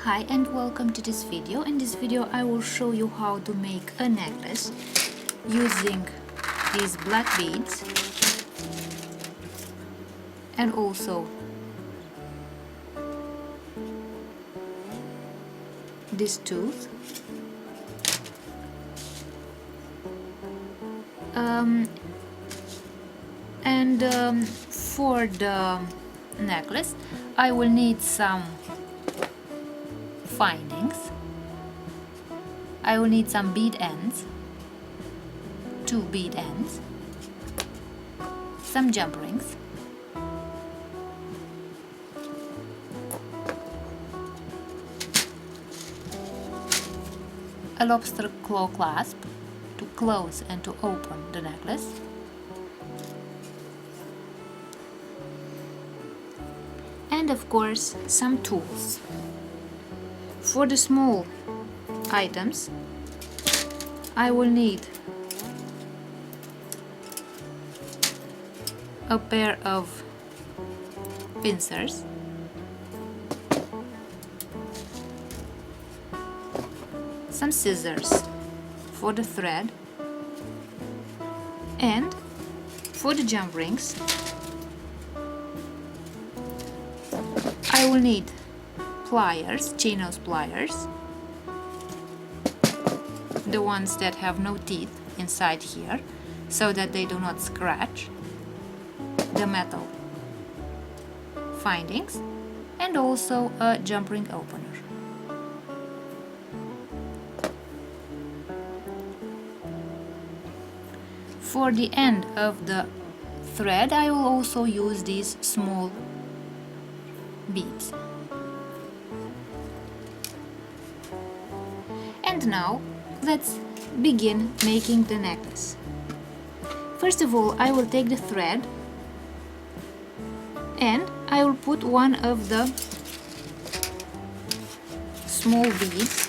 Hi and welcome to this video. In this video I will show you how to make a necklace using these black beads and also this tooth for the necklace I will need some findings. I will need some bead ends, 2 bead ends, some jump rings, a lobster claw clasp to close and to open the necklace, and of course some tools. For the small items I will need a pair of pincers, some scissors for the thread, and for the jump rings I will need pliers, chain nose pliers, the ones that have no teeth inside here so that they do not scratch, the metal findings, and also a jump ring opener. For the end of the thread I will also use these small beads. And now let's begin making the necklace. First of all I will take the thread and I will put one of the small beads,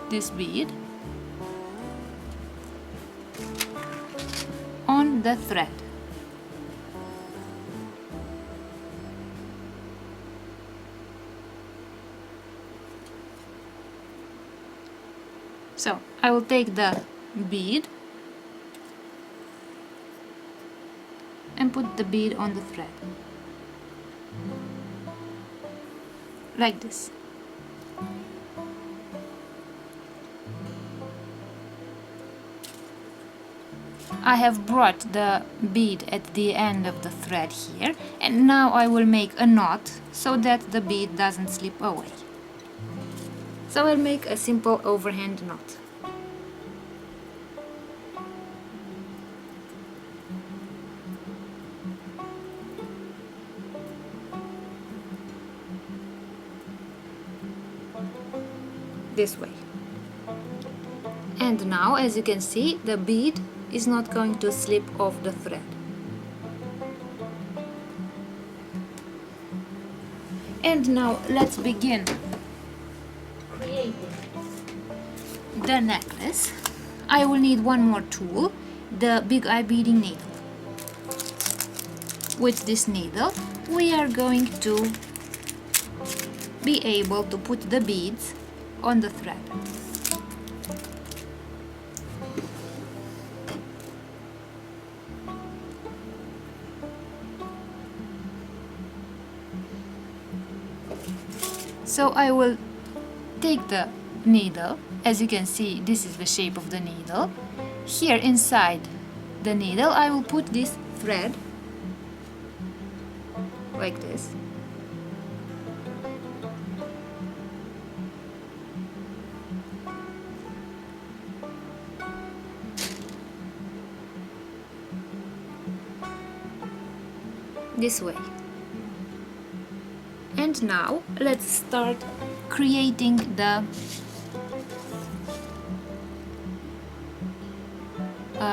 this bead, on the thread. So I will take the bead and put the bead on the thread, like this. I have brought the bead at the end of the thread here, and now I will make a knot so that the bead doesn't slip away. So I'll make a simple overhand knot. This way. And now, as you can see, the bead is not going to slip off the thread. And now let's begin creating the necklace. I will need one more tool, the big eye beading needle. With this needle we are going to be able to put the beads on the thread. So I will take the needle. As you can see, this is the shape of the needle. Here inside the needle I will put this thread like this. This way. And now let's start creating the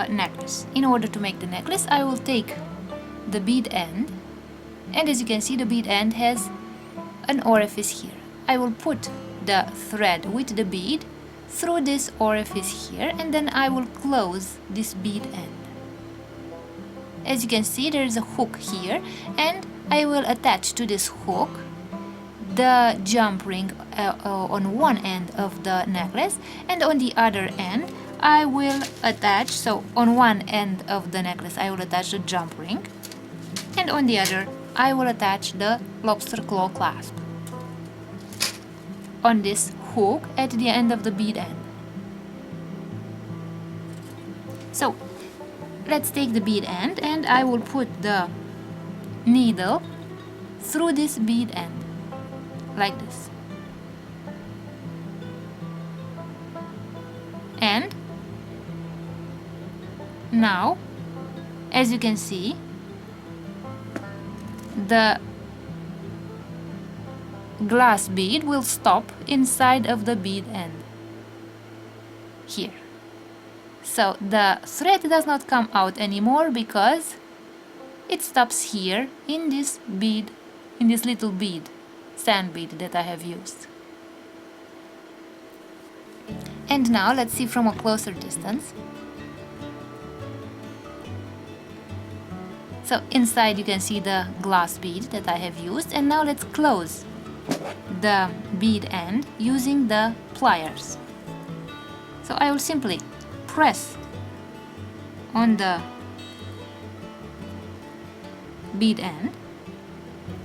necklace. In order to make the necklace I will take the bead end, and as you can see the bead end has an orifice here. I will put the thread with the bead through this orifice here, and then I will close this bead end. As you can see, there is a hook here, and I will attach to this hook the jump ring on one end of the necklace, and on the other end I will attach, so on one end of the necklace I will attach the jump ring, and on the other I will attach the lobster claw clasp on this hook at the end of the bead end. So let's take the bead end, and I will put the needle through this bead end like this, and now as you can see, the glass bead will stop inside of the bead end here. So the thread does not come out anymore because it stops here in this bead, in this little bead, sand bead that I have used. And now let's see from a closer distance. So inside you can see the glass bead that I have used, and now let's close the bead end using the pliers. So I will simply press on the bead end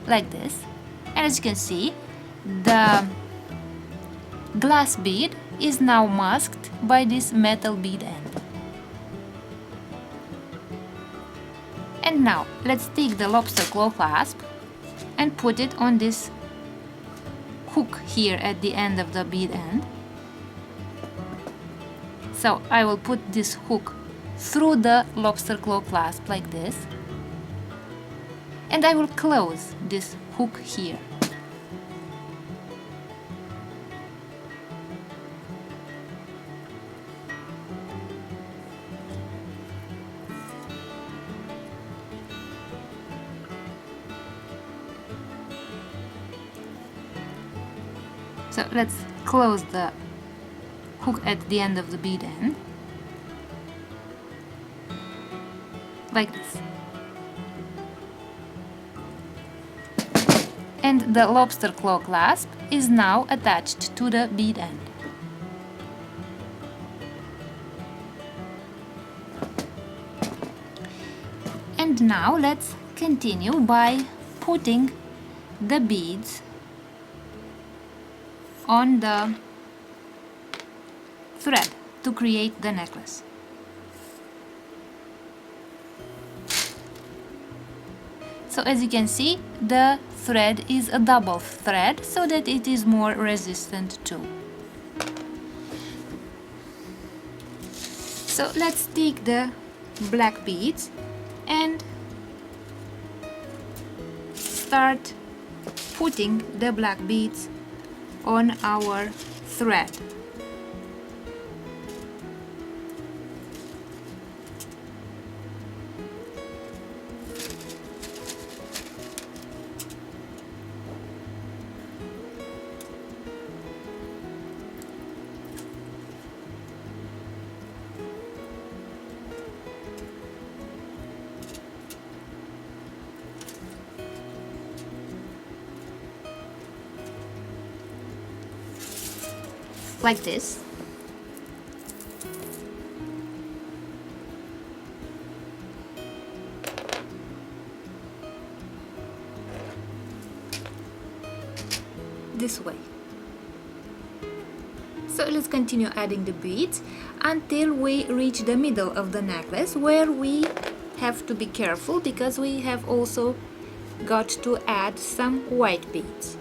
like this, and as you can see, the glass bead is now masked by this metal bead end. And now let's take the lobster claw clasp and put it on this hook here at the end of the bead end. So I will put this hook through the lobster claw clasp like this, and I will close this hook here. So let's close the hook at the end of the bead end like this. And the lobster claw clasp is now attached to the bead end. And now let's continue by putting the beads on the thread to create the necklace. So as you can see, the thread is a double thread so that it is more resistant too. So let's take the black beads and start putting the black beads on our thread. Like this. This way. So let's continue adding the beads until we reach the middle of the necklace, where we have to be careful because we have also got to add some white beads,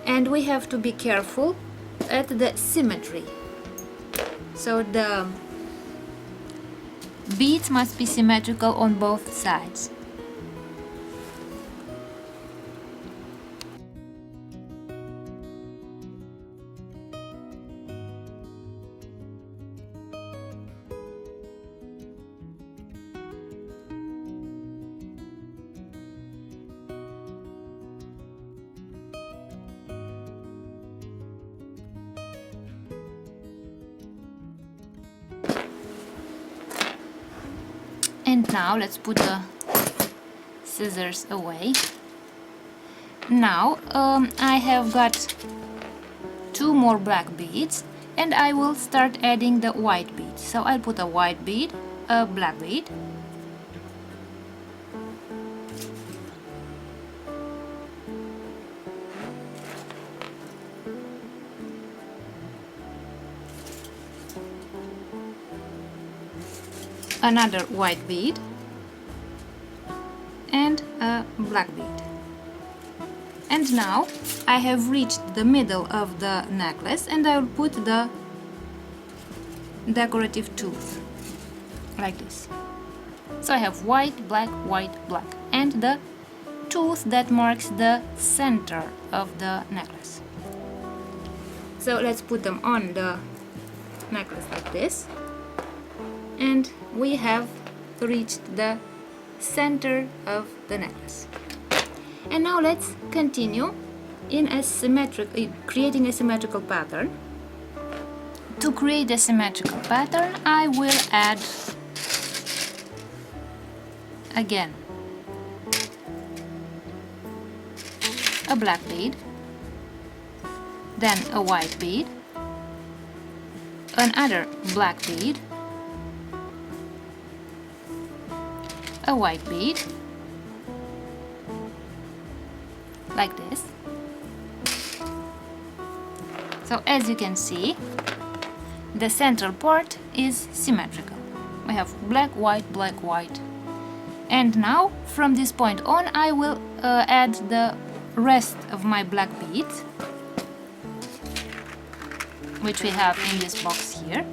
and we have to be careful at the symmetry. So the beads must be symmetrical on both sides. And now let's put the scissors away Now I have got 2 more black beads, and I will start adding the white beads. So I'll put a white bead, a black bead, another white bead, and a black bead. And now I have reached the middle of the necklace, and I will put the decorative tooth like this. So I have white, black, and the tooth that marks the center of the necklace. So let's put them on the necklace like this, and we have reached the center of the necklace. And now let's continue in creating a symmetrical pattern. To create a symmetrical pattern, I will add again a black bead, then a white bead, another black bead, a white bead, like this. So as you can see, the central part is symmetrical. We have black, white. And now from this point on I will add the rest of my black beads, which we have in this box here.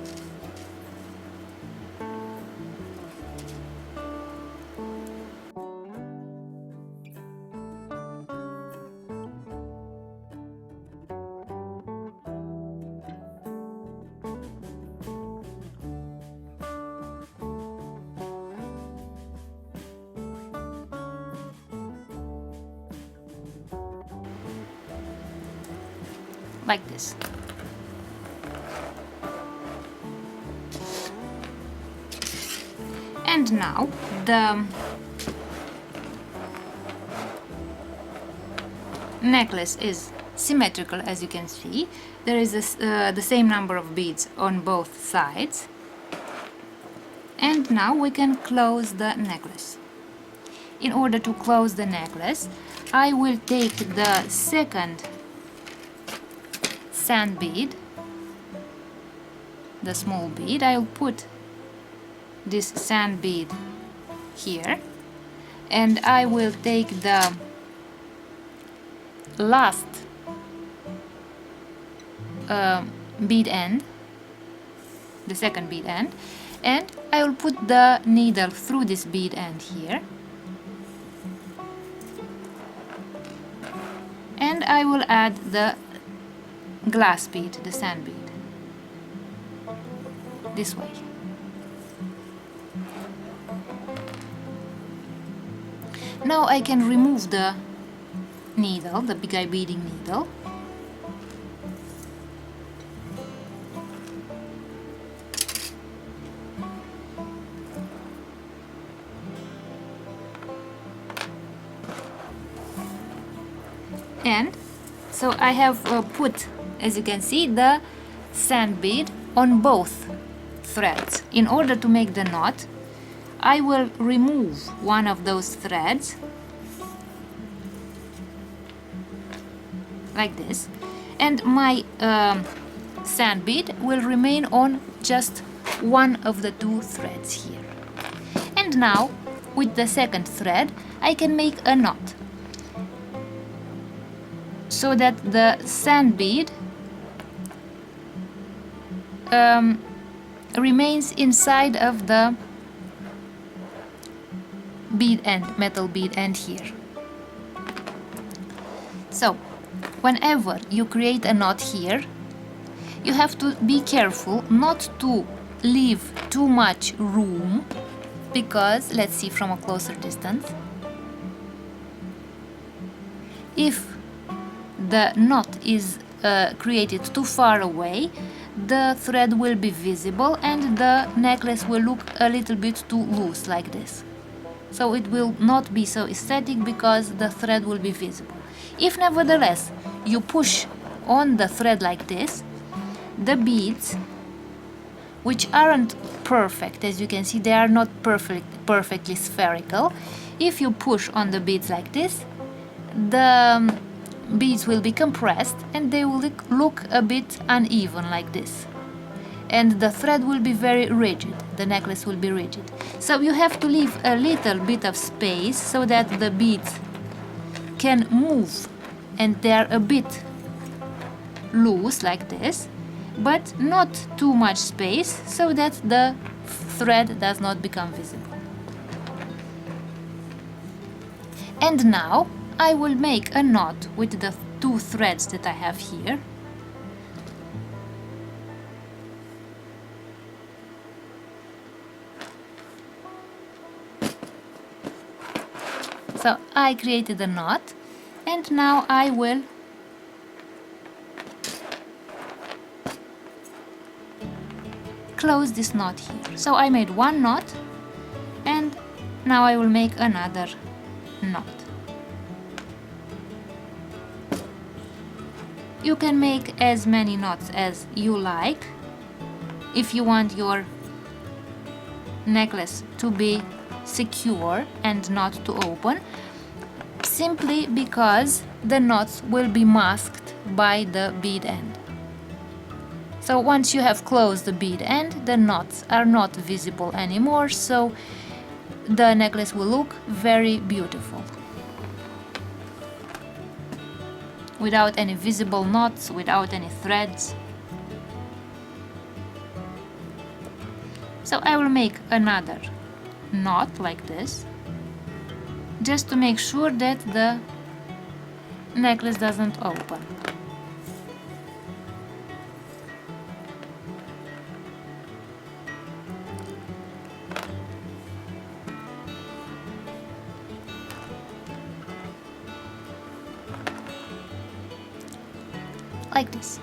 Like this. And now the necklace is symmetrical, as you can see. There is the same number of beads on both sides. And now we can close the necklace. In order to close the necklace, I will take the second sand bead, the small bead. I will put this sand bead here, and I will take the last bead end, the second bead end, and I will put the needle through this bead end here, and I will add the glass bead, the sand bead, this way. Now I can remove the needle, the big eye beading needle, and so I have put, as you can see, the sand bead on both threads. In order to make the knot, I will remove one of those threads like this, and my sand bead will remain on just one of the two threads here. And now with the second thread I can make a knot, so that the sand bead remains inside of the bead end, metal bead end here. So whenever you create a knot here, you have to be careful not to leave too much room, because let's see from a closer distance. If the knot is created too far away, the thread will be visible and the necklace will look a little bit too loose, like this. So it will not be so aesthetic because the thread will be visible. If nevertheless you push on the thread like this, the beads, which aren't perfect, as you can see, they are not perfectly spherical. If you push on the beads like this, the beads will be compressed and they will look a bit uneven like this. And the thread will be very rigid, the necklace will be rigid. So you have to leave a little bit of space so that the beads can move and they are a bit loose like this, but not too much space so that the thread does not become visible. And now I will make a knot with the two threads that I have here. So I created a knot, and now I will close this knot here. So I made one knot, and now I will make another knot. You can make as many knots as you like if you want your necklace to be secure and not to open, simply because the knots will be masked by the bead end. So once you have closed the bead end, the knots are not visible anymore, so the necklace will look very beautiful, without any visible knots, without any threads. So I will make another knot like this, just to make sure that the necklace doesn't open. Like this.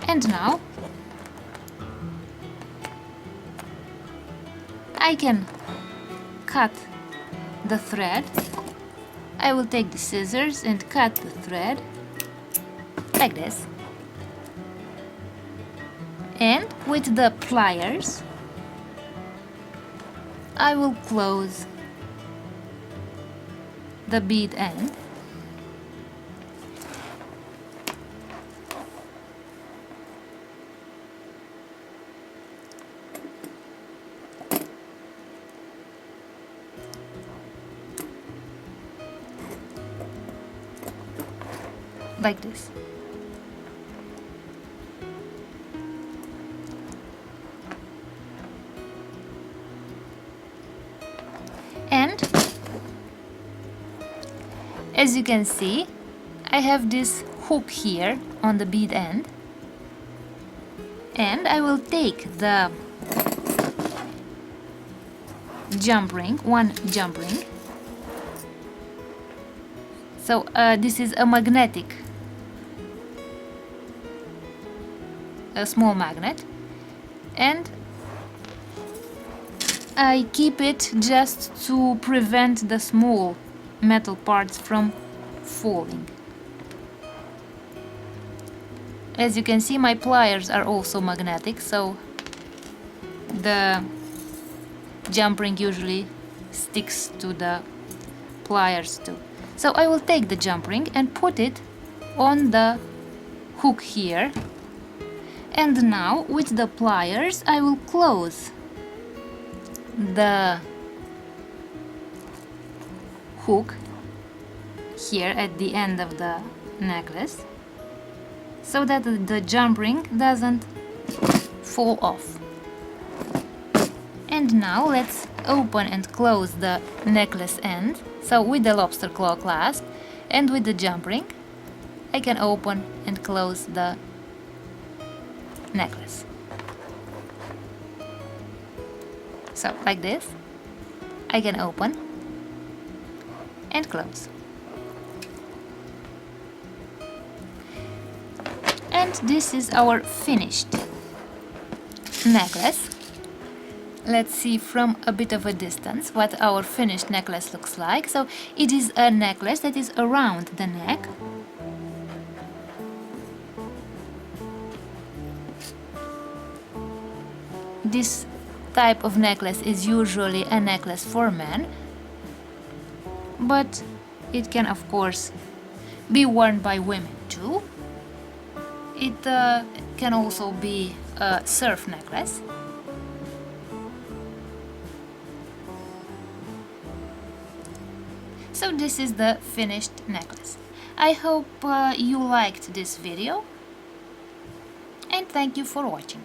And now I can cut the thread. I will take the scissors and cut the thread like this. And with the pliers I will close the bead end. Like this. And as you can see, I have this hook here on the bead end, and I will take the jump ring, one jump ring. So this is a magnetic, a small magnet, and I keep it just to prevent the small metal parts from falling. As you can see, my pliers are also magnetic, so the jump ring usually sticks to the pliers too. So I will take the jump ring and put it on the hook here. And now with the pliers I will close the hook here at the end of the necklace, so that the jump ring doesn't fall off. And now let's open and close the necklace end. So with the lobster claw clasp and with the jump ring I can open and close the necklace. So like this I can open and close. And this is our finished necklace. Let's see from a bit of a distance what our finished necklace looks like. So it is a necklace that is around the neck. This type of necklace is usually a necklace for men, but it can of course be worn by women too. It can also be a surf necklace. So this is the finished necklace. I hope you liked this video, and thank you for watching.